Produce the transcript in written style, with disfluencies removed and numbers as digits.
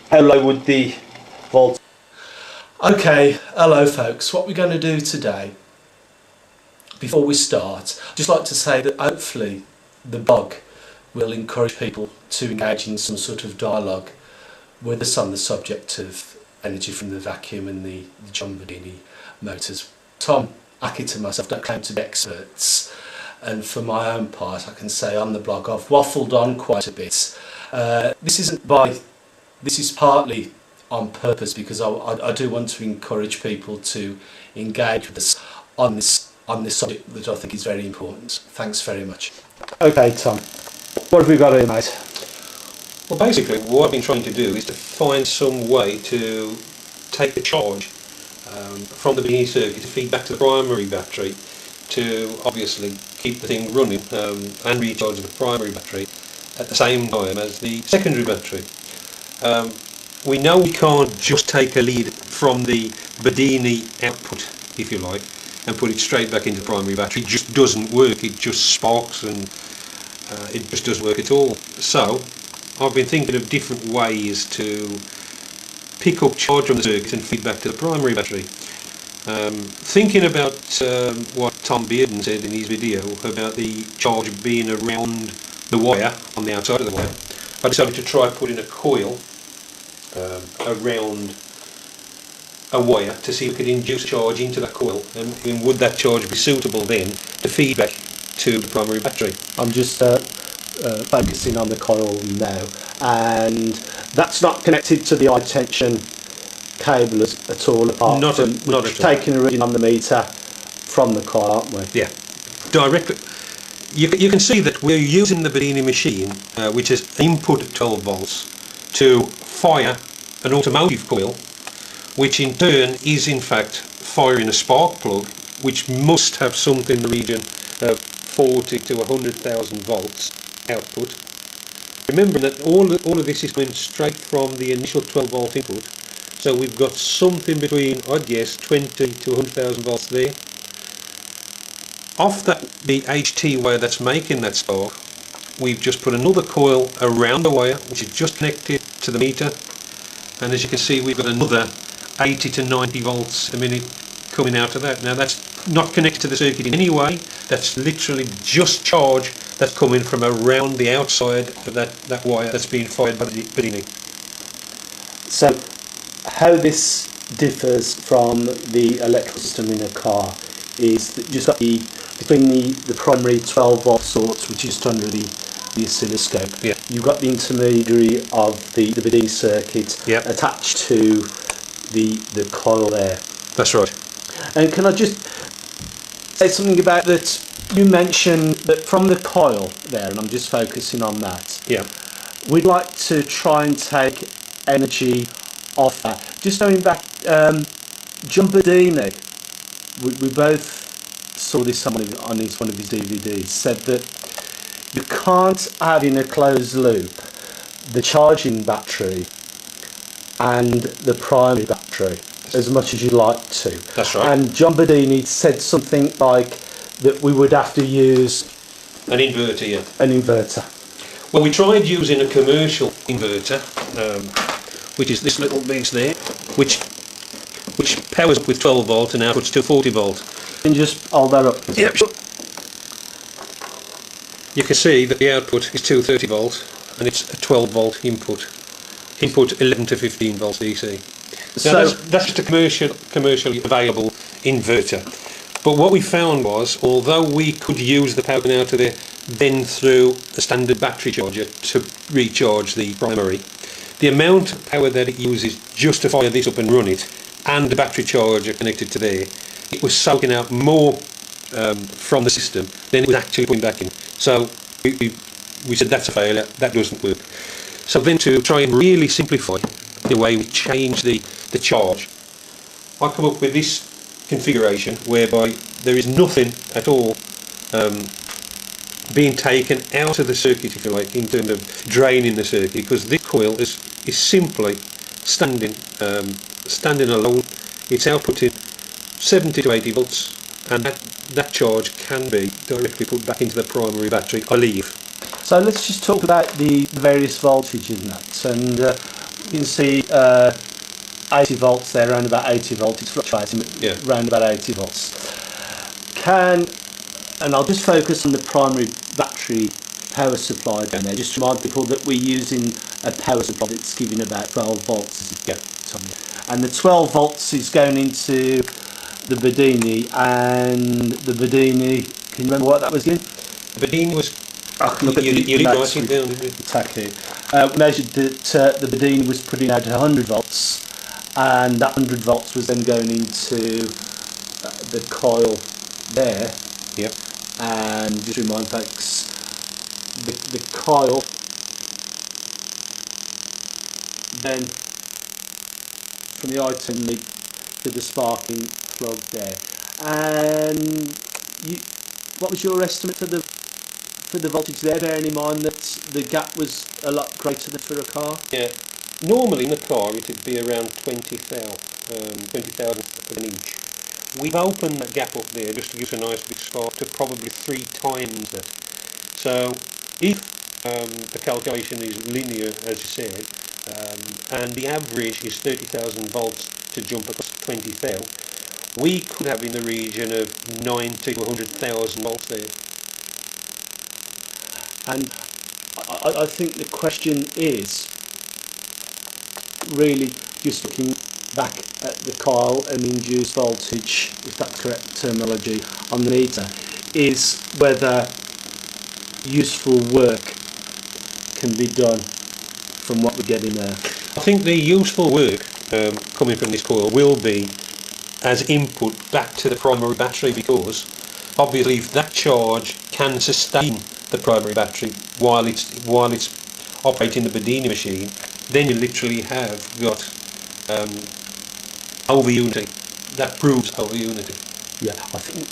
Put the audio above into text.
how low would the volt? Okay, hello folks, what we're going to do today, before we start, I'd just like to say that hopefully the blog will encourage people to engage in some sort of dialogue with us on the subject of energy from the vacuum and the John Bedini motors. Tom, Akit and myself don't claim to be experts, and for my own part I can say on the blog I've waffled on quite a bit. This is partly on purpose because I do want to encourage people to engage with us on this subject that I think is very important. Thanks very much. Okay, Tom, what have we got here, mate? Well, basically what I've been trying to do is to find some way to take the charge from the Bedini circuit to feed back to the primary battery to obviously keep the thing running and recharge the primary battery at the same time as the secondary battery. We know we can't just take a lead from the Bedini output, if you like, and put it straight back into the primary battery. It just doesn't work, it just sparks and it just doesn't work at all. So I've been thinking of different ways to pick up charge from the circuit and feed back to the primary battery. Thinking about what Tom Bearden said in his video about the charge being around the wire, on the outside of the wire, I decided to try putting a coil around a wire to see if we could induce charge into that coil, and would that charge be suitable then to feed back to the primary battery. I'm just focusing on the coil now, and that's not connected to the high tension cable at all, apart not from at all. Taking a reading on the meter from the coil, aren't we? Yeah, directly. You can see that we're using the Bedini machine, which is input at 12 volts, to fire an automotive coil, which in turn is in fact firing a spark plug, which must have something in the region of 40 to 100,000 volts output. Remembering that all of this is coming straight from the initial 12 volt input, so we've got something between, I'd guess, 20 to 100,000 volts there. Off the HT wire that's making that spark, we've just put another coil around the wire, which is just connected to the meter, and as you can see we've got another 80 to 90 volts a minute coming out of that. Now that's not connected to the circuit in any way, that's literally just charge that's coming from around the outside of that wire that's being fired by the Bedini. So how this differs from the electrical system in a car is that you've got between the primary 12 volt source, which is just under the oscilloscope, yeah, you've got the intermediary of the Bedini circuit, yeah, attached to the coil there. That's right. And can I just say something about that? You mentioned that from the coil there, and I'm just focusing on that. Yeah. We'd like to try and take energy off that. Just going back, John Bedini, we both saw this on one of his DVDs, said that you can't have in a closed loop the charging battery and the primary battery as much as you'd like to. That's right. And John Bedini said something like that we would have to use an inverter, yeah. An inverter. Well, we tried using a commercial inverter, which is this little piece there, which powers up with 12 volt and outputs to 40 volt. Can you just hold that up? Yep, sure. You can see that the output is 230 volt and it's a 12 volt input. Input 11 to 15 volts DC. Now So that's just a commercially available inverter. But what we found was, although we could use the power out of there then through a standard battery charger to recharge the primary, the amount of power that it uses just to fire this up and run it, and the battery charger connected to there, it was soaking out more from the system than it was actually putting back in. So we said that's a failure, that doesn't work. So then, to try and really simplify the way we change the charge, I come up with this configuration whereby there is nothing at all being taken out of the circuit, if you like, in terms of draining the circuit, because this coil is simply standing alone. It's outputting 70 to 80 volts, and that charge can be directly put back into the primary battery, I believe. So let's just talk about the various voltages in that. And You can see 80 volts there, around about 80 volts. It's fluctuating, Yeah. around about 80 volts. And I'll just focus on the primary battery power supply down there. Just to remind people that we're using a power supply that's giving about 12 volts. Yeah. And the 12 volts is going into the Bedini, and the Bedini, can you remember what that was again? The Bedini was... I can look at you the did notes write it down, didn't you? exactly. We measured that the Bedini was putting out 100 volts, and that 100 volts was then going into the coil there. Yep. And just remind folks, the coil then from the item lead to the sparking plug there. And what was your estimate for the voltage there, bearing in mind that the gap was a lot greater than for a car? Yeah. Normally in a car it would be around 20,000 an inch. We've opened that gap up there just to give us a nice big spark to probably 3 times that. So if the calculation is linear, as you said, and the average is 30,000 volts to jump across 20,000, we could have in the region of 90 to 100,000 volts there. And I think the question is really just looking back at the coil and induced voltage, if that's correct terminology, on the meter, is whether useful work can be done from what we're getting there. I think the useful work coming from this coil will be as input back to the primary battery, because obviously if that charge can sustain the primary battery while it's operating the Bedini machine, then you literally have got over unity. That proves over unity. Yeah, I think